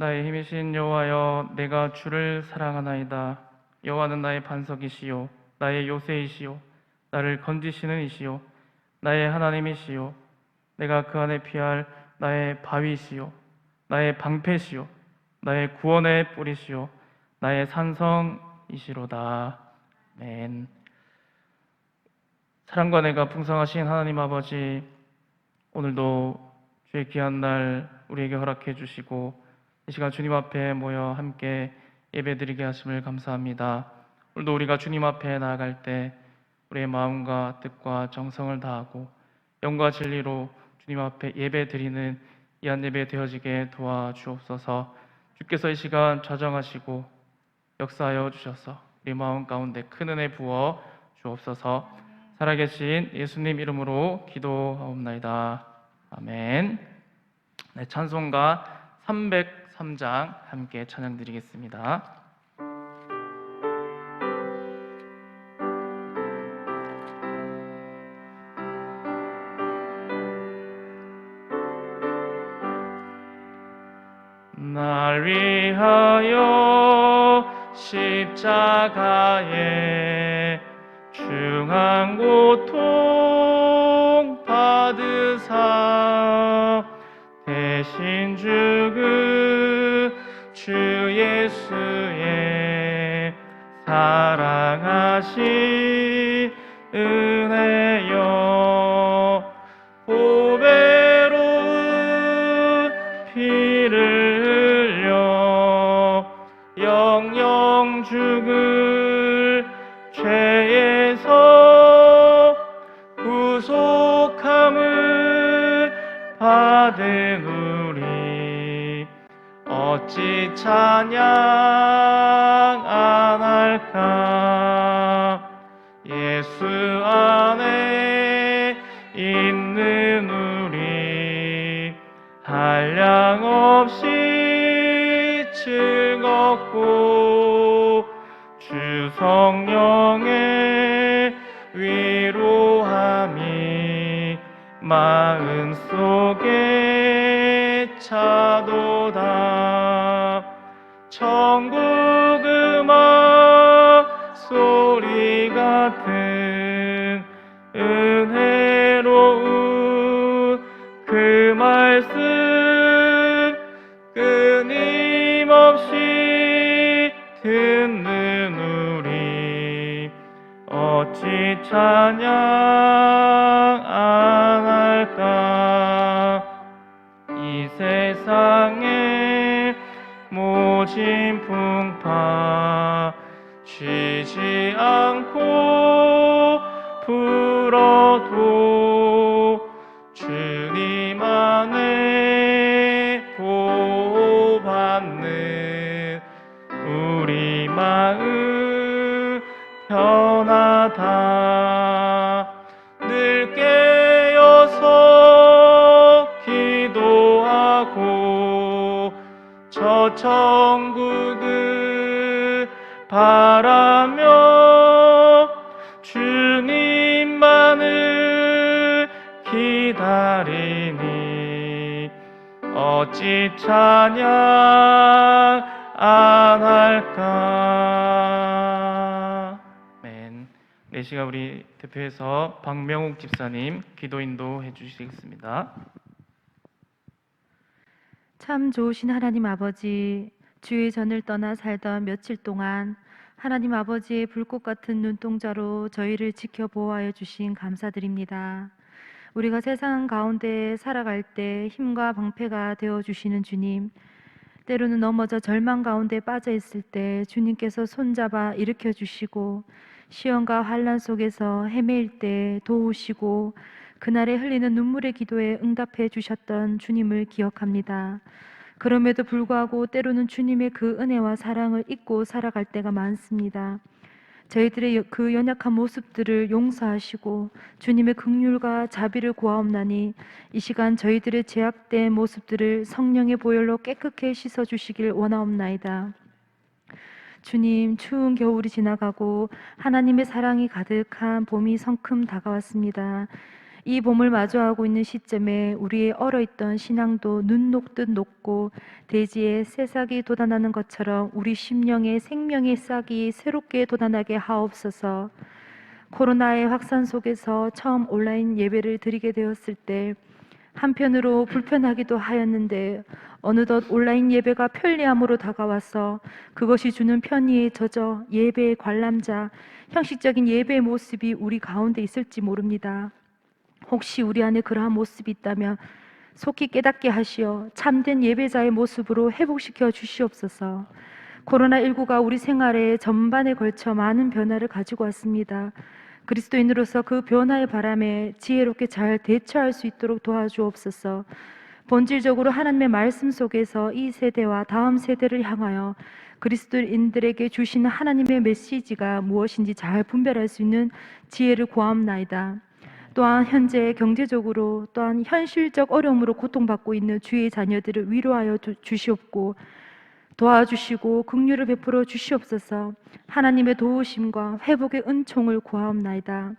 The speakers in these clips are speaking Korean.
나의 힘이신 여호와여, 내가 주를 사랑하나이다. 여호와는 나의 반석이시요 나의 요새이시요 나를 건지시는 이시요 나의 하나님이시요 내가 그 안에 피할 나의 바위시요 나의 방패시요 나의 구원의 뿌리시요 나의 산성이시로다. 아멘. 사랑과 내가 풍성하신 하나님 아버지, 오늘도 주의 귀한 날 우리에게 허락해 주시고 이 시간 주님 앞에 모여 함께 예배드리게 하심을 감사합니다. 오늘도 우리가 주님 앞에 나아갈 때 우리의 마음과 뜻과 정성을 다하고 영과 진리로 주님 앞에 예배드리는 이한 예배 되어지게 도와주옵소서. 주께서 이 시간 좌정하시고 역사하여 주셔서 우리 마음 가운데 큰 은혜 부어 주옵소서. 살아계신 예수님 이름으로 기도하옵나이다. 아멘. 네, 찬송가 303장 함께 찬양드리겠습니다. 날 위하여 십자가에 중한 고통 받으사 대신 죽은 주 예수의 사랑하신 은혜여, 보배로운 피를 흘려 영영 죽을 죄에서 구속함을 받은 우리 어찌 찬양 안 할까. 예수 안에 있는 우리 한량없이 즐겁고 주 성령의 위로함이 마음속에 차도다. 천국 음악 소리 같은 은혜로운 그 말씀 끊임없이 듣는 우리 어찌 찬양 안 할까. 이 세상에 모진 풍파 쉬지 않고 불어도 주님 안에 보호받는 우리 마음 편하다. 늘 깨어서 기도하고 저 천국을 바라며 주님만을 기다리니 어찌 찬양 안 할까. 아멘. 네, 시간 우리 대표해서 박명욱 집사님 기도 인도해 주시겠습니다. 참 좋으신 하나님 아버지, 주의 전을 떠나 살던 며칠 동안 하나님 아버지의 불꽃 같은 눈동자로 저희를 지켜 보호하여 주신 감사드립니다. 우리가 세상 가운데 살아갈 때 힘과 방패가 되어 주시는 주님, 때로는 넘어져 절망 가운데 빠져 있을 때 주님께서 손잡아 일으켜 주시고, 시험과 환난 속에서 헤매일 때 도우시고 그날에 흘리는 눈물의 기도에 응답해 주셨던 주님을 기억합니다. 그럼에도 불구하고 때로는 주님의 그 은혜와 사랑을 잊고 살아갈 때가 많습니다. 저희들의 그 연약한 모습들을 용서하시고 주님의 긍휼과 자비를 구하옵나니 이 시간 저희들의 죄악된 모습들을 성령의 보혈로 깨끗게 씻어주시길 원하옵나이다. 주님, 추운 겨울이 지나가고 하나님의 사랑이 가득한 봄이 성큼 다가왔습니다. 이 봄을 마주하고 있는 시점에 우리의 얼어있던 신앙도 눈 녹듯 녹고 대지에 새싹이 돋아나는 것처럼 우리 심령의 생명의 싹이 새롭게 돋아나게 하옵소서. 코로나의 확산 속에서 처음 온라인 예배를 드리게 되었을 때 한편으로 불편하기도 하였는데 어느덧 온라인 예배가 편리함으로 다가와서 그것이 주는 편의에 젖어 예배의 관람자, 형식적인 예배의 모습이 우리 가운데 있을지 모릅니다. 혹시 우리 안에 그러한 모습이 있다면 속히 깨닫게 하시어 참된 예배자의 모습으로 회복시켜 주시옵소서. 코로나19가 우리 생활의 전반에 걸쳐 많은 변화를 가지고 왔습니다. 그리스도인으로서 그 변화의 바람에 지혜롭게 잘 대처할 수 있도록 도와주옵소서. 본질적으로 하나님의 말씀 속에서 이 세대와 다음 세대를 향하여 그리스도인들에게 주시는 하나님의 메시지가 무엇인지 잘 분별할 수 있는 지혜를 구하옵나이다. 또한 현재 경제적으로 또한 현실적 어려움으로 고통받고 있는 주의 자녀들을 위로하여 주시옵고 도와주시고 긍휼을 베풀어 주시옵소서. 하나님의 도우심과 회복의 은총을 구하옵나이다.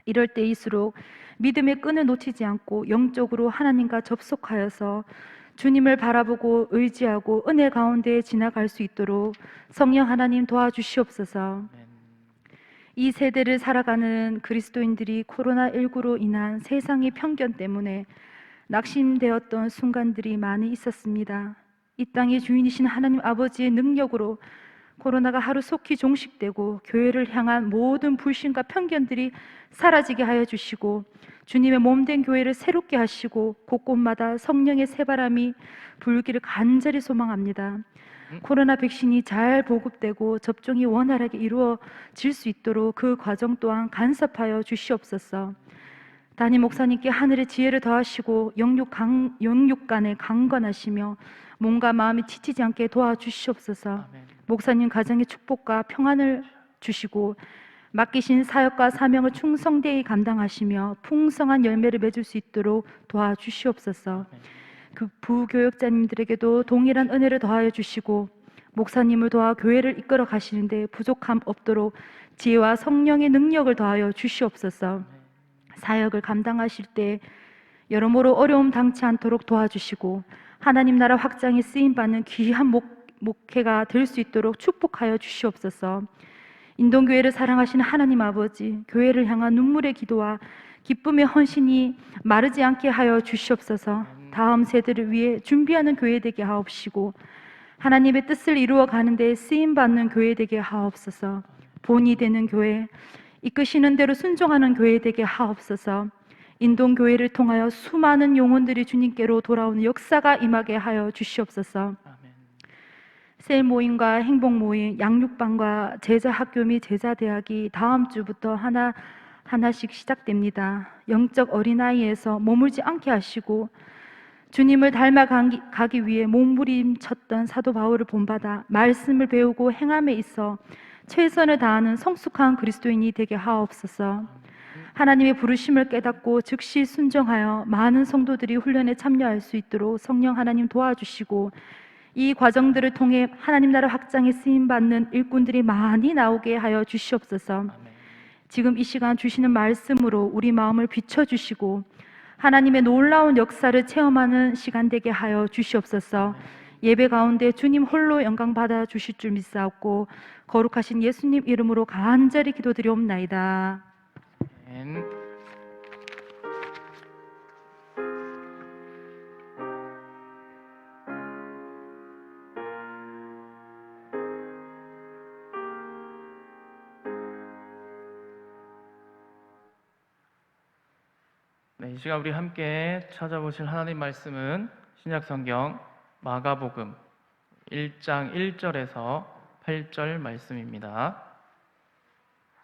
이럴 때일수록 믿음의 끈을 놓치지 않고 영적으로 하나님과 접속하여서 주님을 바라보고 의지하고 은혜 가운데 지나갈 수 있도록 성령 하나님 도와주시옵소서. 이 세대를 살아가는 그리스도인들이 코로나19로 인한 세상의 편견 때문에 낙심되었던 순간들이 많이 있었습니다. 이 땅의 주인이신 하나님 아버지의 능력으로 코로나가 하루속히 종식되고 교회를 향한 모든 불신과 편견들이 사라지게 하여 주시고 주님의 몸된 교회를 새롭게 하시고 곳곳마다 성령의 새바람이 불기를 간절히 소망합니다. 코로나 백신이 잘 보급되고 접종이 원활하게 이루어질 수 있도록 그 과정 또한 간섭하여 주시옵소서. 담임 목사님께 하늘의 지혜를 더하시고 영육 간에 강건하시며 몸과 마음이 지치지 않게 도와주시옵소서. 아멘. 목사님 가정의 축복과 평안을 주시고 맡기신 사역과 사명을 충성되이 감당하시며 풍성한 열매를 맺을 수 있도록 도와주시옵소서. 그 부교역자님들에게도 동일한 은혜를 더하여 주시고 목사님을 도와 교회를 이끌어 가시는데 부족함 없도록 지혜와 성령의 능력을 더하여 주시옵소서. 사역을 감당하실 때 여러모로 어려움 당치 않도록 도와주시고 하나님 나라 확장에 쓰임받는 귀한 목회가 될 수 있도록 축복하여 주시옵소서. 인동교회를 사랑하시는 하나님 아버지, 교회를 향한 눈물의 기도와 기쁨의 헌신이 마르지 않게 하여 주시옵소서. 다음 세대를 위해 준비하는 교회 되게 하옵시고 하나님의 뜻을 이루어 가는데 쓰임받는 교회 되게 하옵소서. 본이 되는 교회, 이끄시는 대로 순종하는 교회 되게 하옵소서. 인동교회를 통하여 수많은 영혼들이 주님께로 돌아오는 역사가 임하게 하여 주시옵소서. 셀 모임과 행복 모임, 양육반과 제자 학교 및 제자 대학이 다음 주부터 하나씩 시작됩니다. 영적 어린아이에서 머물지 않게 하시고 주님을 닮아가기 위해 몸부림쳤던 사도 바울을 본받아 말씀을 배우고 행함에 있어 최선을 다하는 성숙한 그리스도인이 되게 하옵소서. 하나님의 부르심을 깨닫고 즉시 순종하여 많은 성도들이 훈련에 참여할 수 있도록 성령 하나님 도와주시고 이 과정들을 통해 하나님 나라 확장에 쓰임받는 일꾼들이 많이 나오게 하여 주시옵소서. 지금 이 시간 주시는 말씀으로 우리 마음을 비춰주시고 하나님의 놀라운 역사를 체험하는 시간 되게 하여 주시옵소서. 예배 가운데 주님 홀로 영광 받아 주실 줄 믿사옵고 거룩하신 예수님 이름으로 간절히 기도드리옵나이다. 아멘. 네, 이 시간 우리 함께 찾아보실 하나님 말씀은 신약성경 마가복음 1장 1절에서 8절 말씀입니다.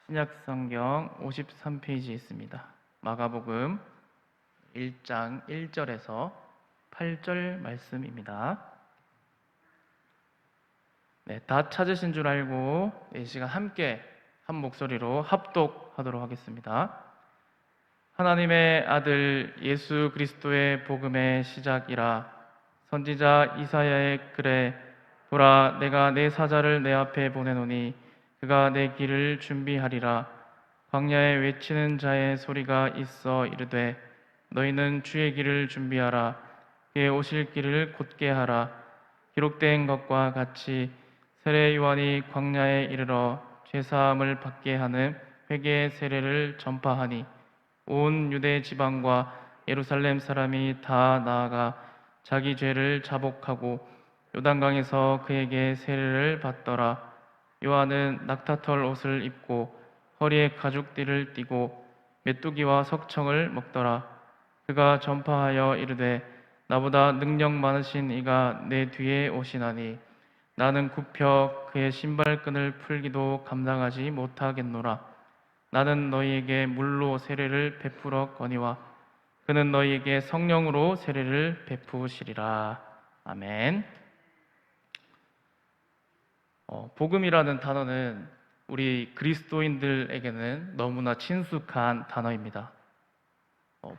신약성경 53페이지에 있습니다. 마가복음 1장 1절에서 8절 말씀입니다. 네, 다 찾으신 줄 알고 이 시간 함께 한 목소리로 합독하도록 하겠습니다. 하나님의 아들 예수 그리스도의 복음의 시작이라. 선지자 이사야의 글에 보라, 내가 내 사자를 내 앞에 보내노니 그가 내 길을 준비하리라. 광야에 외치는 자의 소리가 있어 이르되 너희는 주의 길을 준비하라. 그의 오실 길을 곧게 하라. 기록된 것과 같이 세례 요한이 광야에 이르러 죄사함을 받게 하는 회개의 세례를 전파하니 온 유대 지방과 예루살렘 사람이 다 나아가 자기 죄를 자복하고 요단강에서 그에게 세례를 받더라. 요한은 낙타털 옷을 입고 허리에 가죽띠를 띠고 메뚜기와 석청을 먹더라. 그가 전파하여 이르되 나보다 능력 많으신 이가 내 뒤에 오시나니 나는 굽혀 그의 신발끈을 풀기도 감당하지 못하겠노라. 나는 너희에게 물로 세례를 베풀었거니와 그는 너희에게 성령으로 세례를 베푸시리라. 아멘. 복음이라는 단어는 우리 그리스도인들에게는 너무나 친숙한 단어입니다.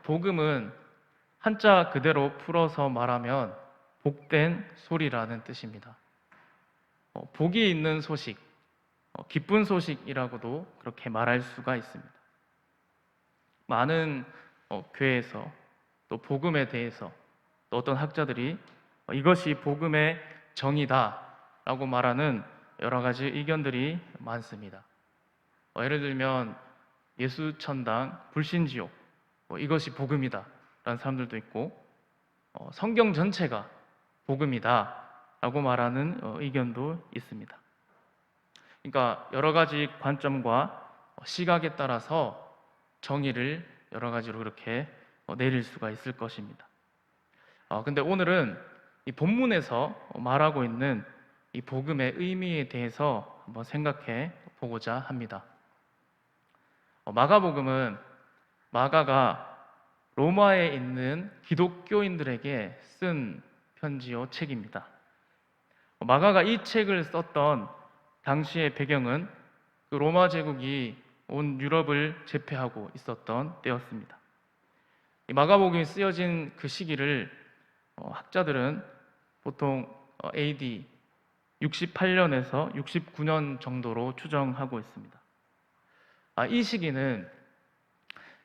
복음은 한자 그대로 풀어서 말하면 복된 소리라는 뜻입니다. 복이 있는 소식, 기쁜 소식이라고도 그렇게 말할 수가 있습니다. 많은 교회에서 또 복음에 대해서 또 어떤 학자들이 이것이 복음의 정의다라고 말하는 여러 가지 의견들이 많습니다. 예를 들면 예수천당, 불신지옥, 이것이 복음이다 라는 사람들도 있고 성경 전체가 복음이다 라고 말하는 의견도 있습니다. 그러니까 여러 가지 관점과 시각에 따라서 정의를 여러 가지로 그렇게 내릴 수가 있을 것입니다. 근데 오늘은 이 본문에서 말하고 있는 이 복음의 의미에 대해서 한번 생각해 보고자 합니다. 마가복음은 마가가 로마에 있는 기독교인들에게 쓴 편지요 책입니다. 마가가 이 책을 썼던 당시의 배경은 그 로마 제국이 온 유럽을 제패하고 있었던 때였습니다. 이 마가복음이 쓰여진 그 시기를 학자들은 보통 AD 68년에서 69년 정도로 추정하고 있습니다. 이 시기는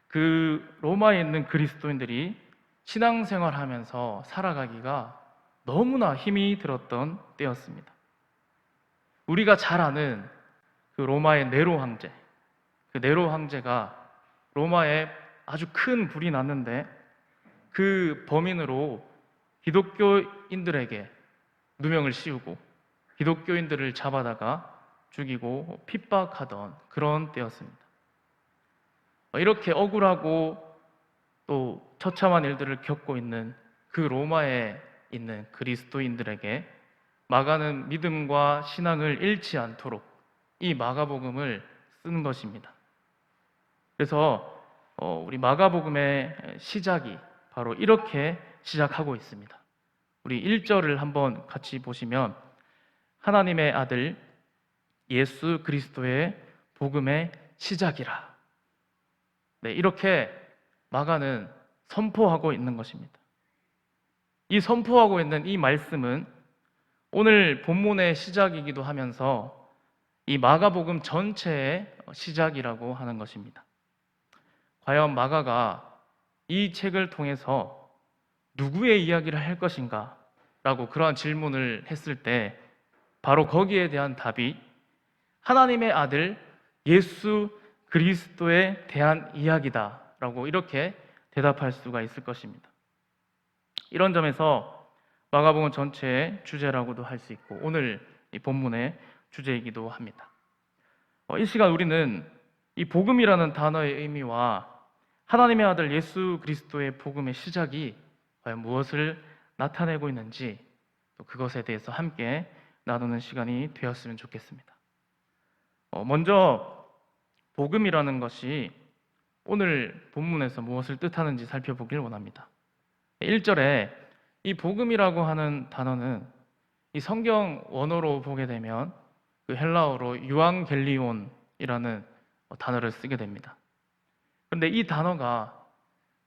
그 로마에 있는 그리스도인들이 신앙생활하면서 살아가기가 너무나 힘이 들었던 때였습니다. 우리가 잘 아는 그 로마의 네로 황제, 그 네로 황제가 로마에 아주 큰 불이 났는데 그 범인으로 기독교인들에게 누명을 씌우고 기독교인들을 잡아다가 죽이고 핍박하던 그런 때였습니다. 이렇게 억울하고 또 처참한 일들을 겪고 있는 그 로마에 있는 그리스도인들에게 마가는 믿음과 신앙을 잃지 않도록 이 마가복음을 쓰는 것입니다. 그래서 우리 마가복음의 시작이 바로 이렇게 시작하고 있습니다. 우리 1절을 한번 같이 보시면 하나님의 아들 예수 그리스도의 복음의 시작이라. 네, 이렇게 마가는 선포하고 있는 것입니다. 이 선포하고 있는 이 말씀은 오늘 본문의 시작이기도 하면서 이 마가복음 전체의 시작이라고 하는 것입니다. 과연 마가가 이 책을 통해서 누구의 이야기를 할 것인가? 라고 그러한 질문을 했을 때 바로 거기에 대한 답이 하나님의 아들 예수 그리스도에 대한 이야기다 라고 이렇게 대답할 수가 있을 것입니다. 이런 점에서 마가복음 전체의 주제라고도 할 수 있고 오늘 이 본문의 주제이기도 합니다. 이 시간 우리는 이 복음이라는 단어의 의미와 하나님의 아들 예수 그리스도의 복음의 시작이 과연 무엇을 나타내고 있는지 또 그것에 대해서 함께 나누는 시간이 되었으면 좋겠습니다. 먼저 복음이라는 것이 오늘 본문에서 무엇을 뜻하는지 살펴보길 원합니다. 1절에 이 복음이라고 하는 단어는 이 성경 원어로 보게 되면 그 헬라어로 유앙겔리온이라는 단어를 쓰게 됩니다. 그런데 이 단어가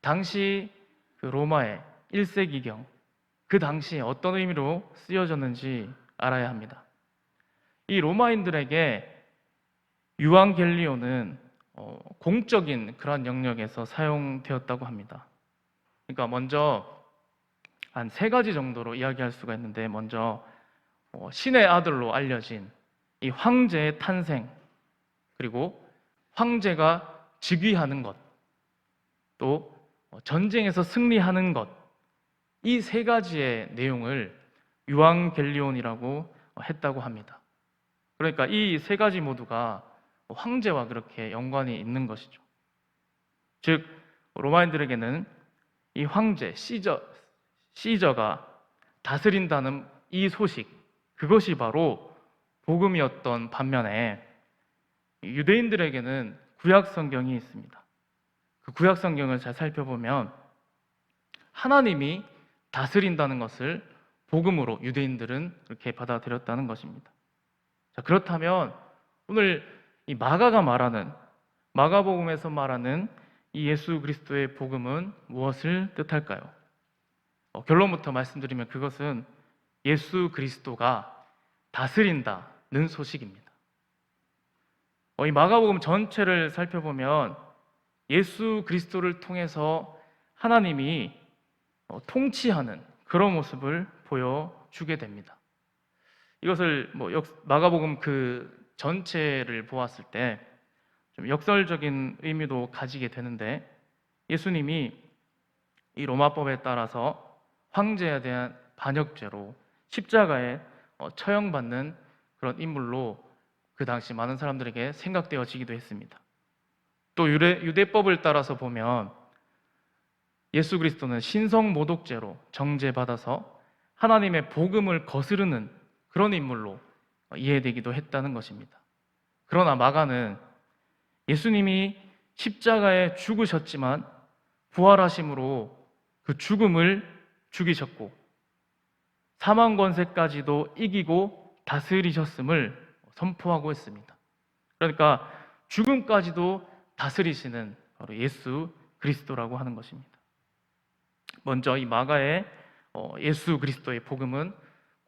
당시 그 로마의 1세기경 그 당시에 어떤 의미로 쓰여졌는지 알아야 합니다. 이 로마인들에게 유앙겔리온은 공적인 그런 영역에서 사용되었다고 합니다. 그러니까 먼저 한 세 가지 정도로 이야기할 수가 있는데, 먼저 신의 아들로 알려진 이 황제의 탄생, 그리고 황제가 즉위하는 것, 또 전쟁에서 승리하는 것, 이 세 가지의 내용을 유앙겔리온이라고 했다고 합니다. 그러니까 이 세 가지 모두가 황제와 그렇게 연관이 있는 것이죠. 즉 로마인들에게는 이 황제 시저가 다스린다는 이 소식, 그것이 바로 복음이었던 반면에 유대인들에게는 구약 성경이 있습니다. 그 구약 성경을 잘 살펴보면 하나님이 다스린다는 것을 복음으로 유대인들은 그렇게 받아들였다는 것입니다. 자, 그렇다면 오늘 이 마가복음에서 말하는 이 예수 그리스도의 복음은 무엇을 뜻할까요? 결론부터 말씀드리면 그것은 예수 그리스도가 다스린다는 소식입니다. 이 마가복음 전체를 살펴보면 예수 그리스도를 통해서 하나님이 통치하는 그런 모습을 보여주게 됩니다. 이것을 마가복음 그 전체를 보았을 때 좀 역설적인 의미도 가지게 되는데, 예수님이 이 로마법에 따라서 황제에 대한 반역죄로 십자가에 처형받는 그런 인물로 그 당시 많은 사람들에게 생각되어지기도 했습니다. 또 유대법을 따라서 보면 예수 그리스도는 신성모독죄로 정죄받아서 하나님의 복음을 거스르는 그런 인물로 이해되기도 했다는 것입니다. 그러나 마가는 예수님이 십자가에 죽으셨지만 부활하심으로 그 죽음을 죽이셨고 사망 권세까지도 이기고 다스리셨음을 선포하고 있습니다. 그러니까 죽음까지도 다스리시는 바로 예수 그리스도라고 하는 것입니다. 먼저 이 마가의 예수 그리스도의 복음은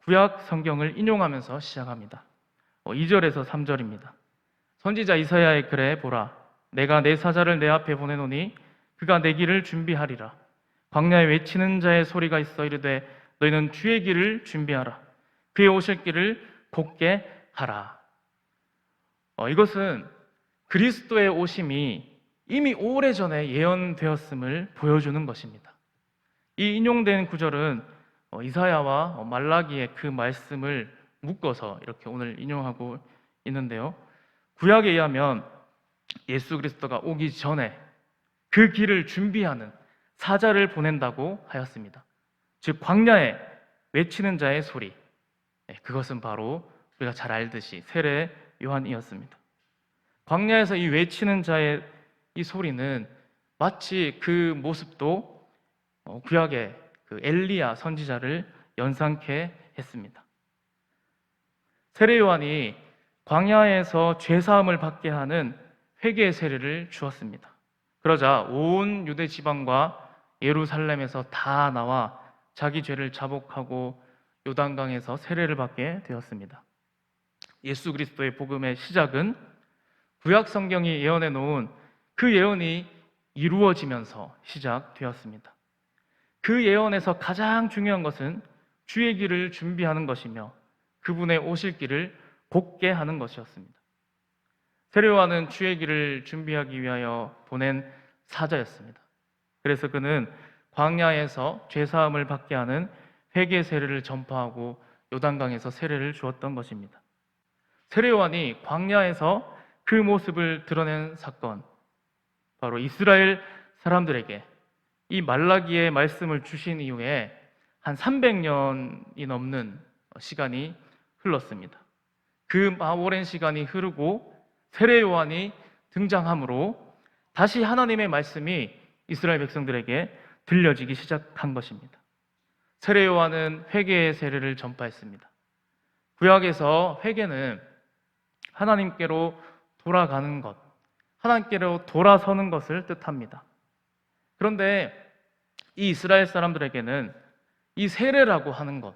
구약 성경을 인용하면서 시작합니다. 2절에서 3절입니다. 선지자 이사야의 글에 보라, 내가 내 사자를 내 앞에 보내노니 그가 내 길을 준비하리라. 광야에 외치는 자의 소리가 있어 이르되 너희는 주의 길을 준비하라. 그의 오실 길을 곧게 하라. 이것은 그리스도의 오심이 이미 오래전에 예언되었음을 보여주는 것입니다. 이 인용된 구절은 이사야와 말라기의 그 말씀을 묶어서 이렇게 오늘 인용하고 있는데요. 구약에 의하면 예수 그리스도가 오기 전에 그 길을 준비하는 사자를 보낸다고 하였습니다. 즉 광야에 외치는 자의 소리, 그것은 바로 우리가 잘 알듯이 세례 요한이었습니다. 광야에서 이 외치는 자의 이 소리는 마치 그 모습도 구약의 그 엘리야 선지자를 연상케 했습니다. 세례 요한이 광야에서 죄 사함을 받게 하는 회개의 세례를 주었습니다. 그러자 온 유대 지방과 예루살렘에서 다 나와 자기 죄를 자복하고 요단강에서 세례를 받게 되었습니다. 예수 그리스도의 복음의 시작은 구약 성경이 예언해 놓은 그 예언이 이루어지면서 시작되었습니다. 그 예언에서 가장 중요한 것은 주의 길을 준비하는 것이며 그분의 오실 길을 곧게 하는 것이었습니다. 세례 요한은 주의 길을 준비하기 위하여 보낸 사자였습니다. 그래서 그는 광야에서 죄 사함을 받게 하는 회개 세례를 전파하고 요단강에서 세례를 주었던 것입니다. 세례 요한이 광야에서 그 모습을 드러낸 사건, 바로 이스라엘 사람들에게 이 말라기의 말씀을 주신 이후에 한 300년이 넘는 시간이 흘렀습니다. 그 오랜 시간이 흐르고 세례 요한이 등장함으로 다시 하나님의 말씀이 이스라엘 백성들에게 들려지기 시작한 것입니다. 세례 요한은 회개의 세례를 전파했습니다. 구약에서 회개는 하나님께로 돌아가는 것, 하나님께로 돌아서는 것을 뜻합니다. 그런데 이 이스라엘 사람들에게는 이 세례라고 하는 것,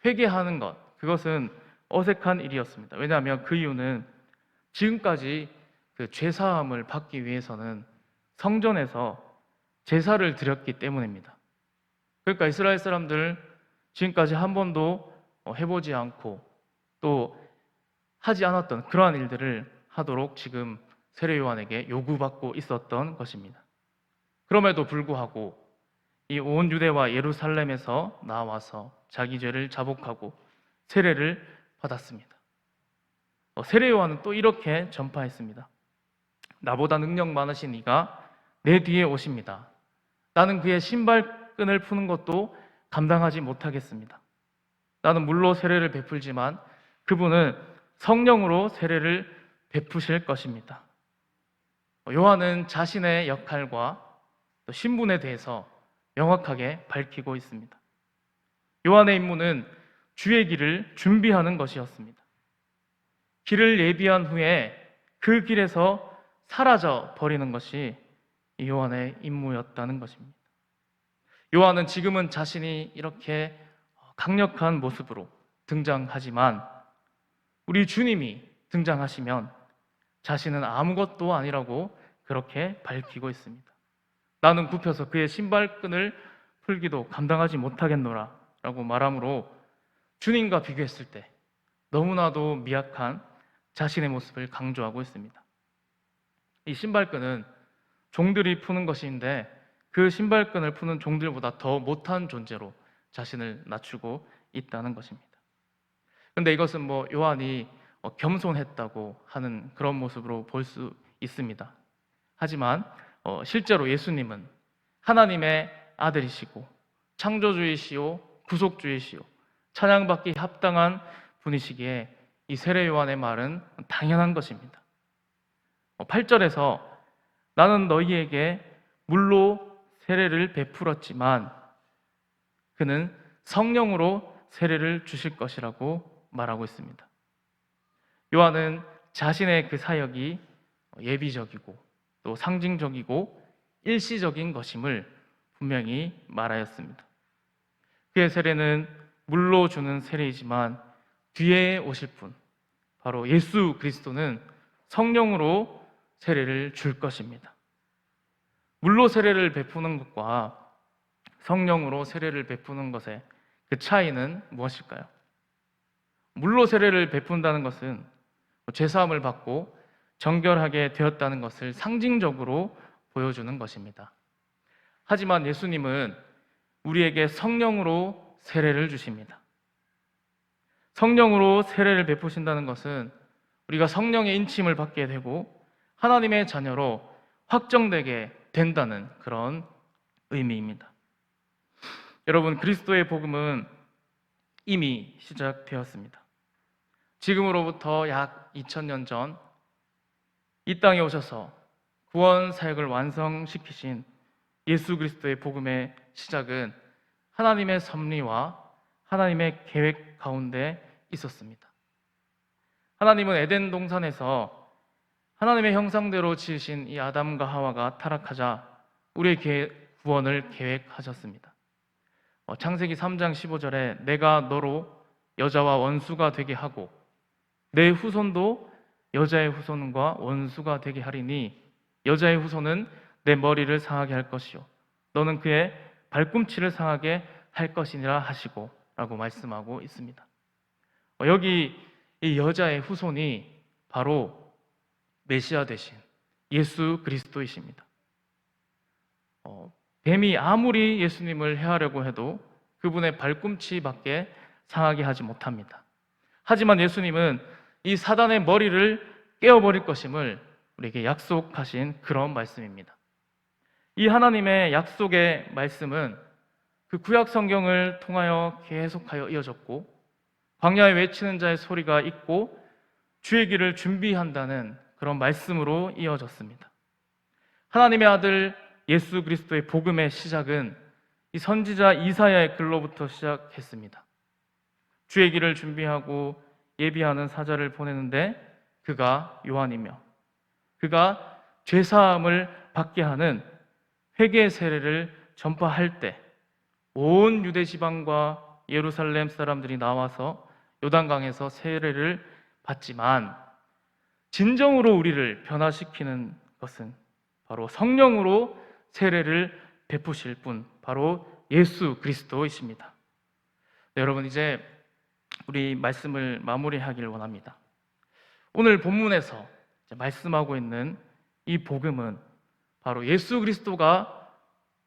회개하는 것, 그것은 어색한 일이었습니다. 왜냐하면 그 이유는 지금까지 그 죄사함을 받기 위해서는 성전에서 제사를 드렸기 때문입니다. 그러니까 이스라엘 사람들 지금까지 한 번도 해보지 않고 또 하지 않았던 그러한 일들을 하도록 지금 세례 요한에게 요구받고 있었던 것입니다. 그럼에도 불구하고 이 온 유대와 예루살렘에서 나와서 자기 죄를 자복하고 세례를 받았습니다. 세례 요한은 또 이렇게 전파했습니다. 나보다 능력 많으신 이가 내 뒤에 오십니다. 나는 그의 신발끈을 푸는 것도 감당하지 못하겠습니다. 나는 물로 세례를 베풀지만 그분은 성령으로 세례를 베푸실 것입니다. 요한은 자신의 역할과 또 신분에 대해서 명확하게 밝히고 있습니다. 요한의 임무는 주의 길을 준비하는 것이었습니다. 길을 예비한 후에 그 길에서 사라져 버리는 것이 요한의 임무였다는 것입니다. 요한은 지금은 자신이 이렇게 강력한 모습으로 등장하지만 우리 주님이 등장하시면 자신은 아무것도 아니라고 그렇게 밝히고 있습니다. 나는 굽혀서 그의 신발끈을 풀기도 감당하지 못하겠노라 라고 말하므로 주님과 비교했을 때 너무나도 미약한 자신의 모습을 강조하고 있습니다. 이 신발끈은 종들이 푸는 것인데 그 신발끈을 푸는 종들보다 더 못한 존재로 자신을 낮추고 있다는 것입니다. 그런데 이것은 요한이 겸손했다고 하는 그런 모습으로 볼 수 있습니다. 하지만 실제로 예수님은 하나님의 아들이시고 창조주이시오 구속주이시오 찬양받기 합당한 분이시기에 이 세례 요한의 말은 당연한 것입니다. 8절에서 나는 너희에게 물로 세례를 베풀었지만 그는 성령으로 세례를 주실 것이라고 말하고 있습니다. 요한은 자신의 그 사역이 예비적이고 또 상징적이고 일시적인 것임을 분명히 말하였습니다. 그의 세례는 물로 주는 세례이지만 뒤에 오실 분, 바로 예수 그리스도는 성령으로 세례를 줄 것입니다. 물로 세례를 베푸는 것과 성령으로 세례를 베푸는 것의 그 차이는 무엇일까요? 물로 세례를 베푼다는 것은 죄사함을 받고 정결하게 되었다는 것을 상징적으로 보여주는 것입니다. 하지만 예수님은 우리에게 성령으로 세례를 주십니다. 성령으로 세례를 베푸신다는 것은 우리가 성령의 인침을 받게 되고 하나님의 자녀로 확정되게 된다는 그런 의미입니다. 여러분, 그리스도의 복음은 이미 시작되었습니다. 지금으로부터 약 2000년 전 이 땅에 오셔서 구원 사역을 완성시키신 예수 그리스도의 복음의 시작은 하나님의 섭리와 하나님의 계획 가운데 있었습니다. 하나님은 에덴 동산에서 하나님의 형상대로 지으신 이 아담과 하와가 타락하자 우리의 구원을 계획하셨습니다. 창세기 3장 15절에 내가 너로 여자와 원수가 되게 하고 내 후손도 여자의 후손과 원수가 되게 하리니 여자의 후손은 내 머리를 상하게 할 것이요 너는 그의 발꿈치를 상하게 할 것이니라 하시고 라고 말씀하고 있습니다. 여기 이 여자의 후손이 바로 메시아 되신 예수 그리스도이십니다. 뱀이 아무리 예수님을 해하려고 해도 그분의 발꿈치밖에 상하게 하지 못합니다. 하지만 예수님은 이 사단의 머리를 깨어버릴 것임을 우리에게 약속하신 그런 말씀입니다. 이 하나님의 약속의 말씀은 그 구약 성경을 통하여 계속하여 이어졌고 광야에 외치는 자의 소리가 있고 주의 길을 준비한다는 그런 말씀으로 이어졌습니다. 하나님의 아들 예수 그리스도의 복음의 시작은 이 선지자 이사야의 글로부터 시작했습니다. 주의 길을 준비하고 예비하는 사자를 보내는데 그가 요한이며 그가 죄사함을 받게 하는 회개 세례를 전파할 때 온 유대 지방과 예루살렘 사람들이 나와서 요단강에서 세례를 받지만 진정으로 우리를 변화시키는 것은 바로 성령으로 세례를 베푸실 분, 바로 예수 그리스도이십니다. 네, 여러분, 이제 우리 말씀을 마무리하길 원합니다. 오늘 본문에서 말씀하고 있는 이 복음은 바로 예수 그리스도가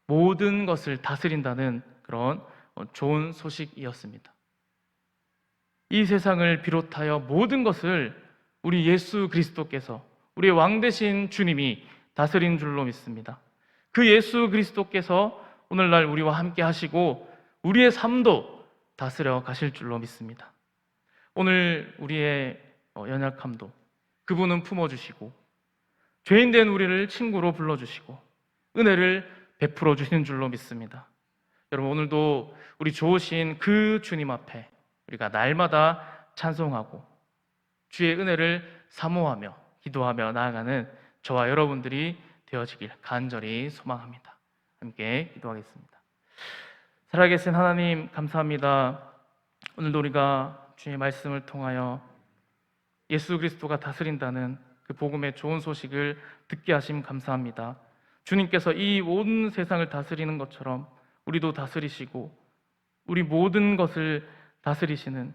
모든 것을 다스린다는 그런 좋은 소식이었습니다. 이 세상을 비롯하여 모든 것을 우리 예수 그리스도께서, 우리의 왕 되신 주님이 다스린 줄로 믿습니다. 그 예수 그리스도께서 오늘날 우리와 함께 하시고 우리의 삶도 다스려 가실 줄로 믿습니다. 오늘 우리의 연약함도 그분은 품어주시고 죄인된 우리를 친구로 불러주시고 은혜를 베풀어 주시는 줄로 믿습니다. 여러분, 오늘도 우리 좋으신 그 주님 앞에 우리가 날마다 찬송하고 주의 은혜를 사모하며 기도하며 나아가는 저와 여러분들이 되어지길 간절히 소망합니다. 함께 기도하겠습니다. 살아계신 하나님, 감사합니다. 오늘도 우리가 주의 말씀을 통하여 예수 그리스도가 다스린다는 그 복음의 좋은 소식을 듣게 하심 감사합니다. 주님께서 이 온 세상을 다스리는 것처럼 우리도 다스리시고 우리 모든 것을 다스리시는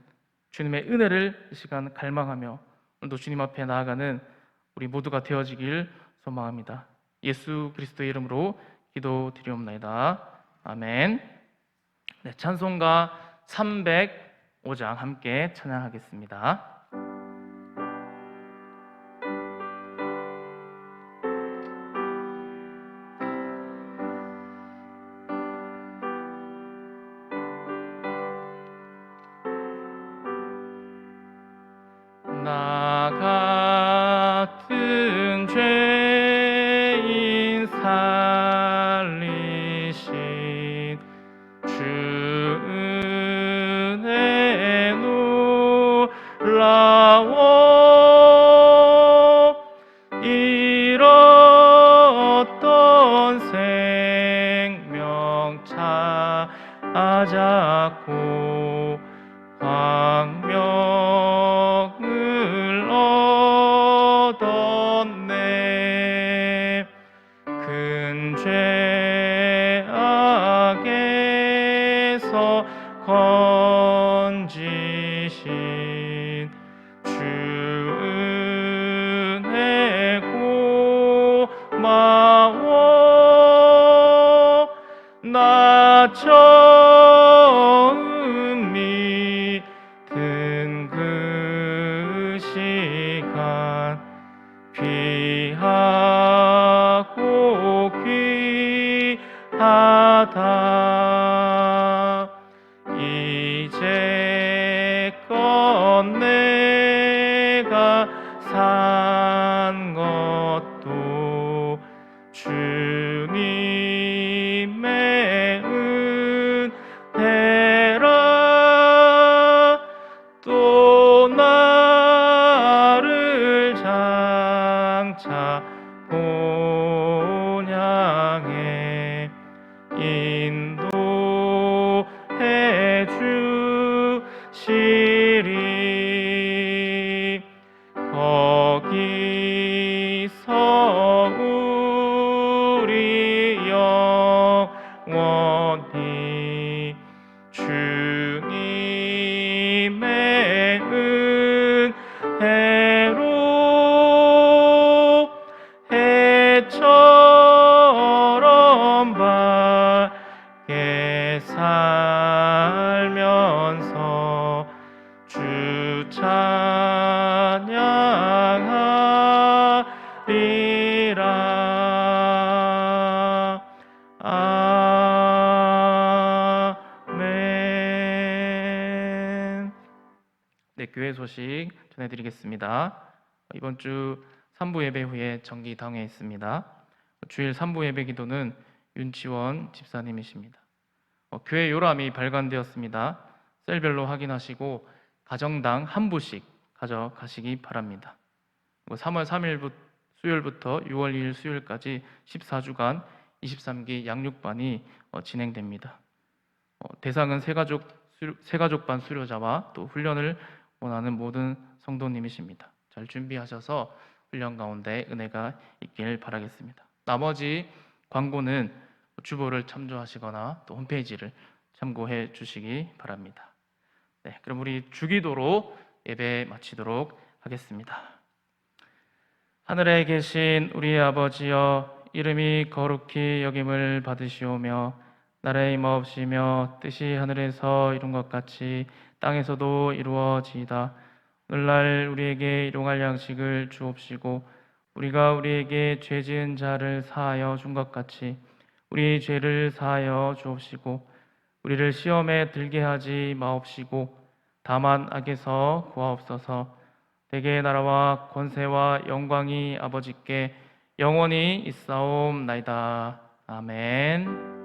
주님의 은혜를 이 시간 갈망하며 오늘도 주님 앞에 나아가는 우리 모두가 되어지길 소망합니다. 예수 그리스도의 이름으로 기도드리옵나이다. 아멘. 네, 찬송가 305장 함께 찬양하겠습니다. 나 같은 죄인 살리신 주 은혜 놀라워 잃었던 생명 찾았고 광명을 얻었네. 근 죄악에서 건지신 주 은혜 고마워. 나 처음 믿은 그 시간 귀하고 귀하다. 이제껏 내가 산 것도 주님의 은혜라. 또 나를 장차 본향에 인도해 주시리. 거기서 우리 영원히 주님의 은혜로 해처럼 밝게 살면서 주 찬양하리라. 아멘. 네, 교회 소식 전해드리겠습니다. 이번 주 3부 예배 후에 정기당회 있습니다. 주일 3부 예배 기도는 윤치원 집사님이십니다. 교회 요람이 발간되었습니다. 셀별로 확인하시고 가정당 한 부씩 가져가시기 바랍니다. 3월 3일 수요일부터 6월 2일 수요일까지 14주간 23기 양육반이 진행됩니다. 대상은 새가족반 수료자와 또 훈련을 원하는 모든 성도님이십니다. 잘 준비하셔서 훈련 가운데 은혜가 있길 바라겠습니다. 나머지 광고는 주보를 참조하시거나 또 홈페이지를 참고해 주시기 바랍니다. 네, 그럼 우리 주기도로 예배 마치도록 하겠습니다. 하늘에 계신 우리 아버지여, 이름이 거룩히 여김을 받으시오며 나라의 임하옵시며 뜻이 하늘에서 이룬 것 같이 땅에서도 이루어지이다. 오늘날 우리에게 일용할 양식을 주옵시고 우리가 우리에게 죄 지은 자를 사하여 준 것 같이 우리 죄를 사하여 주옵시고 우리를 시험에 들게 하지 마옵시고 다만 악에서 구하옵소서. 대개의 나라와 권세와 영광이 아버지께 영원히 있사옵나이다. 아멘.